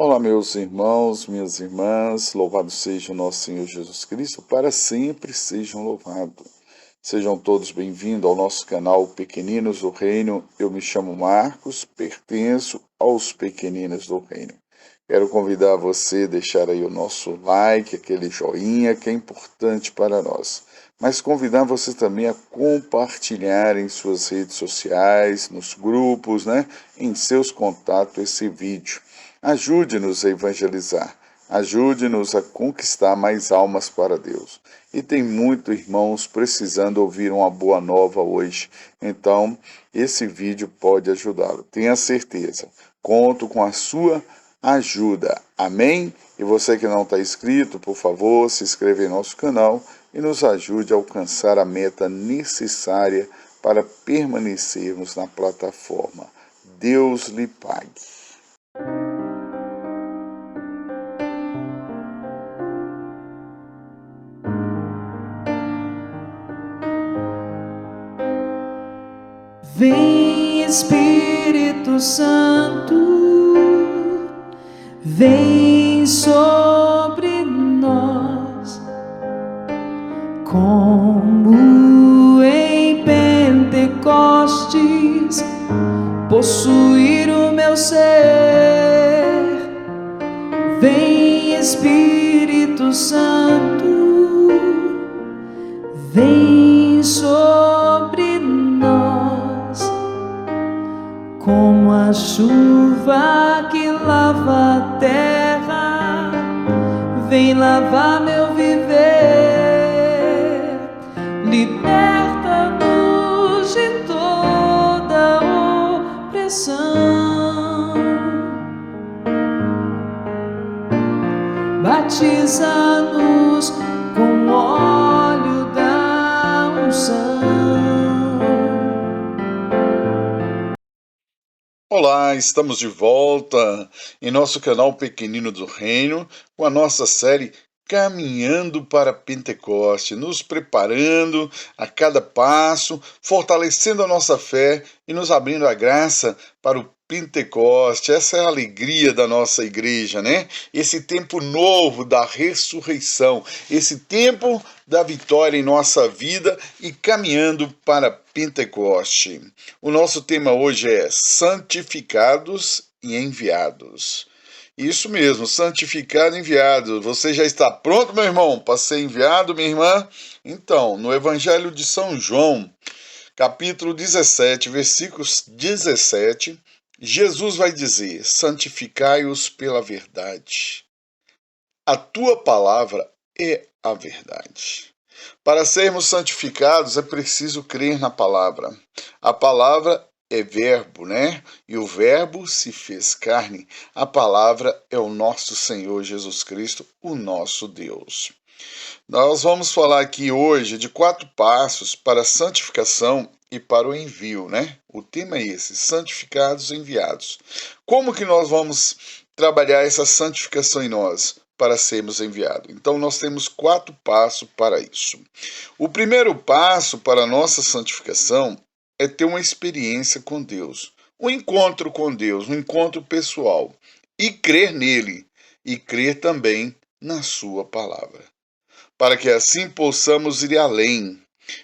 Olá, meus irmãos, minhas irmãs, louvado seja o nosso Senhor Jesus Cristo, para sempre sejam louvados. Sejam todos bem-vindos ao nosso canal Pequeninos do Reino. Eu me chamo Marcos, pertenço aos Pequeninos do Reino. Quero convidar você a deixar aí o nosso like, aquele joinha que é importante para nós. Mas convidar você também a compartilhar em suas redes sociais, nos grupos, em seus contatos esse vídeo. Ajude-nos a evangelizar, ajude-nos a conquistar mais almas para Deus. E tem muitos irmãos precisando ouvir uma boa nova hoje, então esse vídeo pode ajudá-lo, tenha certeza. Conto com a sua ajuda, amém? E você que não está inscrito, por favor, se inscreva em nosso canal e nos ajude a alcançar a meta necessária para permanecermos na plataforma. Deus lhe pague. Vem Espírito Santo, vem sobre nós, como em Pentecostes, possuir o meu ser. Vem Espírito Santo, vem sobre nós, como a chuva que lava a terra, vem lavar meu viver, liberta-nos de toda opressão, batiza-nos com óleo da unção. Olá, estamos de volta em nosso canal Pequenino do Reino com a nossa série Caminhando para Pentecoste, nos preparando a cada passo, fortalecendo a nossa fé e nos abrindo a graça para o Pentecoste. Essa é a alegria da nossa igreja, né? Esse tempo novo da ressurreição, esse tempo da vitória em nossa vida e caminhando para Pentecoste. O nosso tema hoje é santificados e enviados. Isso mesmo, santificado e enviado. Você já está pronto, meu irmão, para ser enviado, minha irmã? Então, no Evangelho de São João, capítulo 17, versículos 17, Jesus vai dizer: santificai-os pela verdade. A tua palavra é a verdade. Para sermos santificados é preciso crer na palavra. A palavra é verbo, né? E o verbo se fez carne. A palavra é o nosso Senhor Jesus Cristo, o nosso Deus. Nós vamos falar aqui hoje de 4 passos para a santificação e para o envio, né? O tema é esse, santificados e enviados. Como que nós vamos trabalhar essa santificação em nós para sermos enviados? Então nós temos 4 passos para isso. O primeiro passo para a nossa santificação é ter uma experiência com Deus, um encontro com Deus, um encontro pessoal, e crer nele, e crer também na sua palavra, para que assim possamos ir além.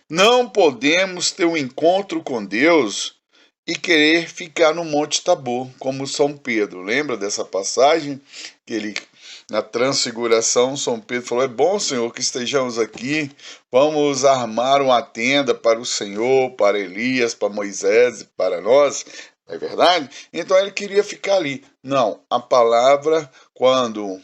Não podemos ter um encontro com Deus e querer ficar no Monte Tabor, como São Pedro. Lembra dessa passagem que ele, na transfiguração, São Pedro falou: é bom, Senhor, que estejamos aqui, vamos armar uma tenda para o Senhor, para Elias, para Moisés e para nós. Não é verdade? Então ele queria ficar ali. Não, a palavra, quando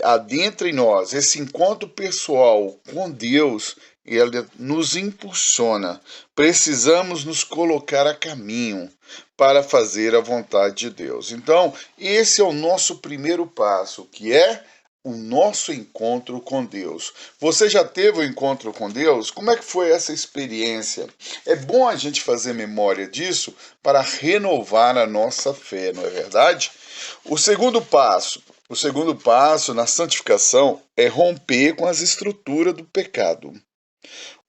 adentra em nós esse encontro pessoal com Deus, ele nos impulsiona. Precisamos nos colocar a caminho para fazer a vontade de Deus. Então, esse é o nosso primeiro passo, que é o nosso encontro com Deus. Você já teve um encontro com Deus? Como é que foi essa experiência? É bom a gente fazer memória disso para renovar a nossa fé, não é verdade? O segundo passo na santificação é romper com as estruturas do pecado.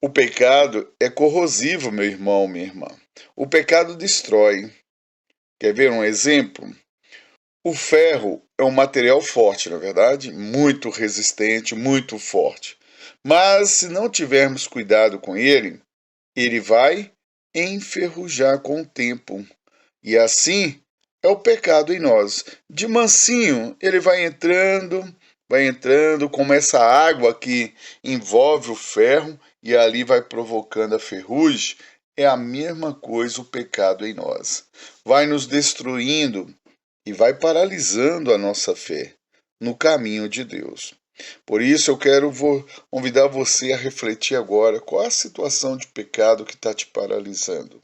O pecado é corrosivo, meu irmão, minha irmã. O pecado destrói. Quer ver um exemplo? O ferro é um material forte, na verdade, muito resistente, muito forte. Mas se não tivermos cuidado com ele, ele vai enferrujar com o tempo. E assim é o pecado em nós. De mansinho, ele vai entrando, como essa água que envolve o ferro e ali vai provocando a ferrugem. É a mesma coisa o pecado em nós. Vai nos destruindo e vai paralisando a nossa fé no caminho de Deus. Por isso eu quero convidar você a refletir agora qual a situação de pecado que está te paralisando.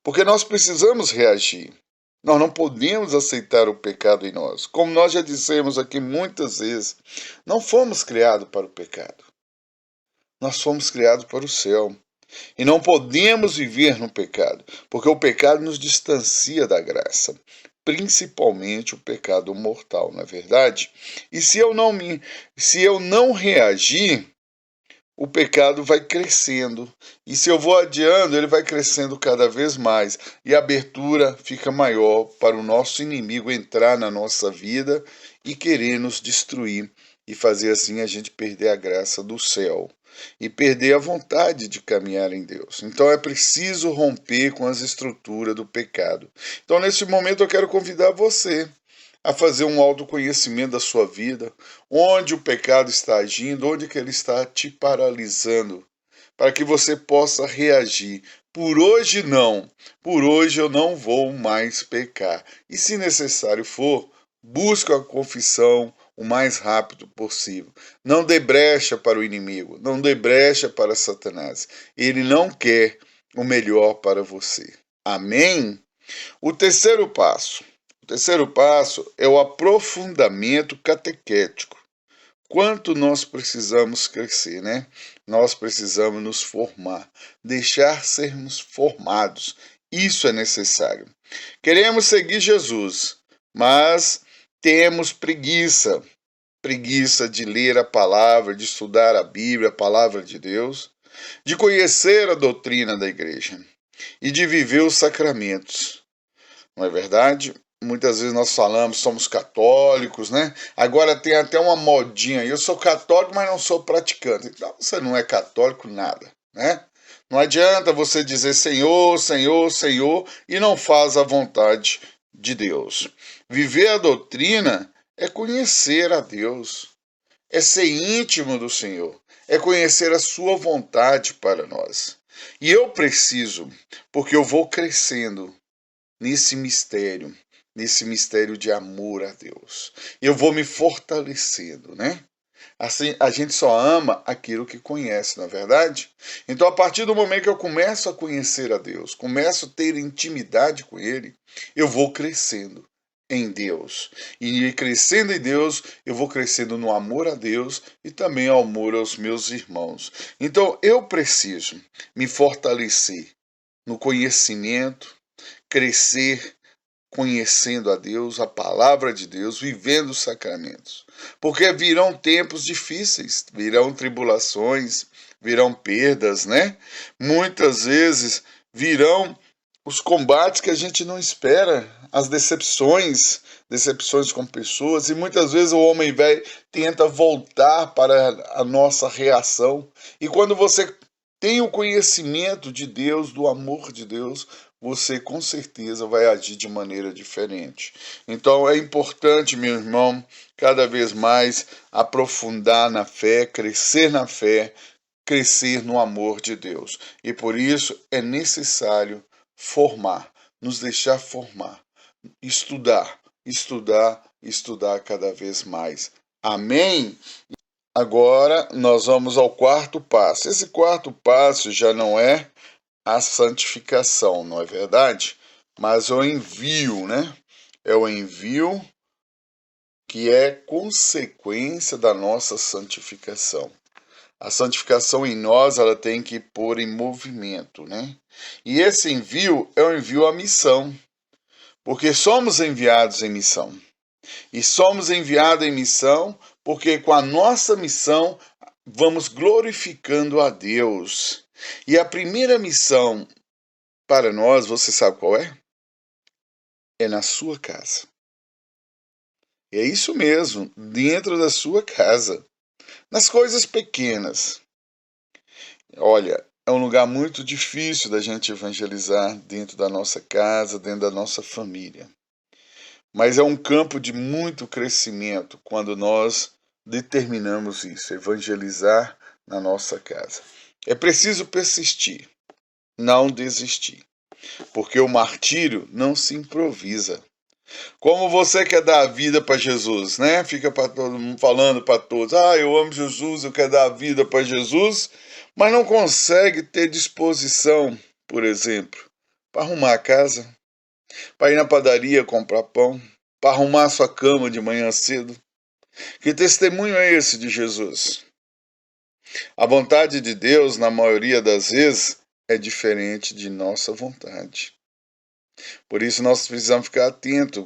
Porque nós precisamos reagir. Nós não podemos aceitar o pecado em nós. Como nós já dissemos aqui muitas vezes, não fomos criados para o pecado. Nós fomos criados para o céu. E não podemos viver no pecado, porque o pecado nos distancia da graça, principalmente o pecado mortal, não é verdade? E se eu não reagir, o pecado vai crescendo. E se eu vou adiando, ele vai crescendo cada vez mais. E a abertura fica maior para o nosso inimigo entrar na nossa vida e querer nos destruir. E fazer assim a gente perder a graça do céu. E perder a vontade de caminhar em Deus. Então é preciso romper com as estruturas do pecado. Então, nesse momento, eu quero convidar você a fazer um autoconhecimento da sua vida, onde o pecado está agindo, onde que ele está te paralisando, para que você possa reagir. Por hoje não, por hoje eu não vou mais pecar. E se necessário for, busque a confissão o mais rápido possível. Não dê brecha para o inimigo, não dê brecha para Satanás. Ele não quer o melhor para você. Amém? O terceiro passo. O terceiro passo é o aprofundamento catequético. Quanto nós precisamos crescer, né? Nós precisamos nos formar, deixar sermos formados. Isso é necessário. Queremos seguir Jesus, mas temos preguiça. Preguiça de ler a palavra, de estudar a Bíblia, a palavra de Deus, de conhecer a doutrina da igreja e de viver os sacramentos. Não é verdade? Muitas vezes nós falamos, somos católicos, né? Agora tem até uma modinha. Eu sou católico, mas não sou praticante. Então você não é católico nada, né? Não adianta você dizer Senhor, Senhor, Senhor e não faz a vontade de Deus. Viver a doutrina é conhecer a Deus, é ser íntimo do Senhor, é conhecer a sua vontade para nós. E eu preciso, porque eu vou crescendo nesse mistério de amor a Deus. Eu vou me fortalecendo, né? Assim, a gente só ama aquilo que conhece, não é verdade? Então, a partir do momento que eu começo a conhecer a Deus, começo a ter intimidade com Ele, eu vou crescendo em Deus. E crescendo em Deus, eu vou crescendo no amor a Deus e também ao amor aos meus irmãos. Então, eu preciso me fortalecer no conhecimento, crescer conhecendo a Deus, a palavra de Deus, vivendo os sacramentos. Porque virão tempos difíceis, virão tribulações, virão perdas, né? Muitas vezes virão os combates que a gente não espera, as decepções com pessoas, e muitas vezes o homem velho tenta voltar para a nossa reação. E quando você tem o conhecimento de Deus, do amor de Deus, você com certeza vai agir de maneira diferente. Então é importante, meu irmão, cada vez mais aprofundar na fé, crescer no amor de Deus. E por isso é necessário formar, nos deixar formar, estudar, estudar, estudar cada vez mais. Amém? Agora nós vamos ao quarto passo. Esse quarto passo já não é a santificação, não é verdade? Mas o envio, né? É o envio que é consequência da nossa santificação. A santificação em nós, ela tem que pôr em movimento, né? E esse envio é o envio à missão, porque somos enviados em missão. E somos enviados em missão porque com a nossa missão vamos glorificando a Deus. E a primeira missão para nós, você sabe qual é? É na sua casa. É isso mesmo, dentro da sua casa, nas coisas pequenas. Olha, é um lugar muito difícil da gente evangelizar dentro da nossa casa, dentro da nossa família. Mas é um campo de muito crescimento quando nós determinamos isso, evangelizar na nossa casa. É preciso persistir, não desistir, porque o martírio não se improvisa. Como você quer dar a vida para Jesus, né? Fica para todo mundo falando para todos: "Ah, eu amo Jesus, eu quero dar a vida para Jesus", mas não consegue ter disposição, por exemplo, para arrumar a casa, para ir na padaria comprar pão, para arrumar sua cama de manhã cedo. Que testemunho é esse de Jesus? A vontade de Deus, na maioria das vezes, é diferente de nossa vontade. Por isso nós precisamos ficar atentos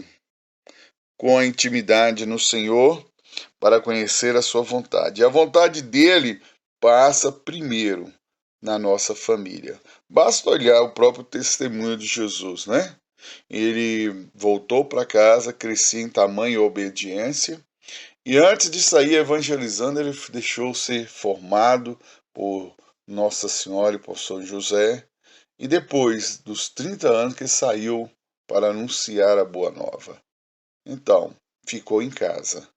com a intimidade no Senhor para conhecer a sua vontade. E a vontade dele passa primeiro na nossa família. Basta olhar o próprio testemunho de Jesus, né? Ele voltou para casa, crescia em tamanho e obediência, e antes de sair evangelizando, ele deixou ser formado por Nossa Senhora e por São José, e depois dos 30 anos que saiu para anunciar a Boa Nova. Então, ficou em casa.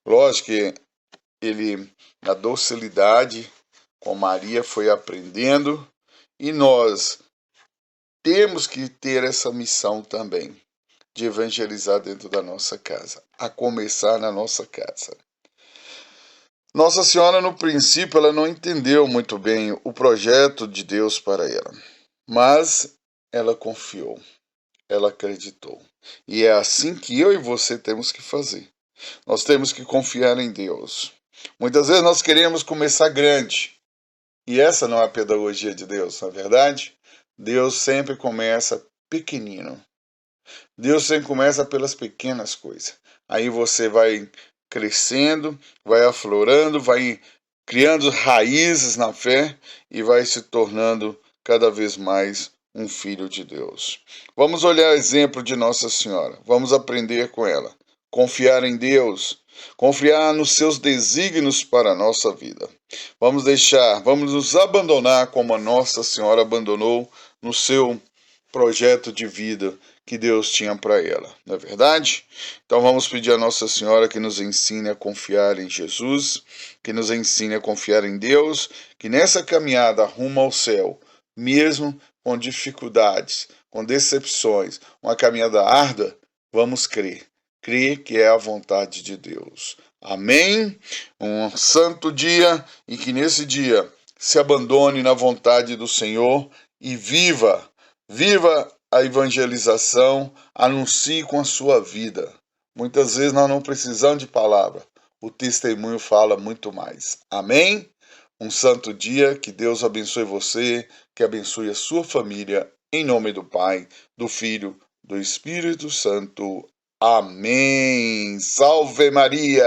Lógico que ele, na docilidade, com Maria, foi aprendendo, e nós temos que ter essa missão também, de evangelizar dentro da nossa casa, a começar na nossa casa. Nossa Senhora, no princípio, ela não entendeu muito bem o projeto de Deus para ela, mas ela confiou, ela acreditou. E é assim que eu e você temos que fazer. Nós temos que confiar em Deus. Muitas vezes nós queremos começar grande, e essa não é a pedagogia de Deus, na verdade. Deus sempre começa pequenino. Deus sempre começa pelas pequenas coisas. Aí você vai crescendo, vai aflorando, vai criando raízes na fé e vai se tornando cada vez mais um filho de Deus. Vamos olhar o exemplo de Nossa Senhora. Vamos aprender com ela. Confiar em Deus, confiar nos seus desígnios para a nossa vida. Vamos nos abandonar como a Nossa Senhora abandonou no seu projeto de vida que Deus tinha para ela, não é verdade? Então vamos pedir a Nossa Senhora que nos ensine a confiar em Jesus, que nos ensine a confiar em Deus, que nessa caminhada rumo ao céu, mesmo com dificuldades, com decepções, uma caminhada árdua, vamos crer. Crer que é a vontade de Deus. Amém? Um santo dia e que nesse dia se abandone na vontade do Senhor e viva a evangelização, anuncie com a sua vida. Muitas vezes nós não precisamos de palavra, o testemunho fala muito mais. Amém? Um santo dia, que Deus abençoe você, que abençoe a sua família, em nome do Pai, do Filho, do Espírito Santo. Amém. Salve Maria!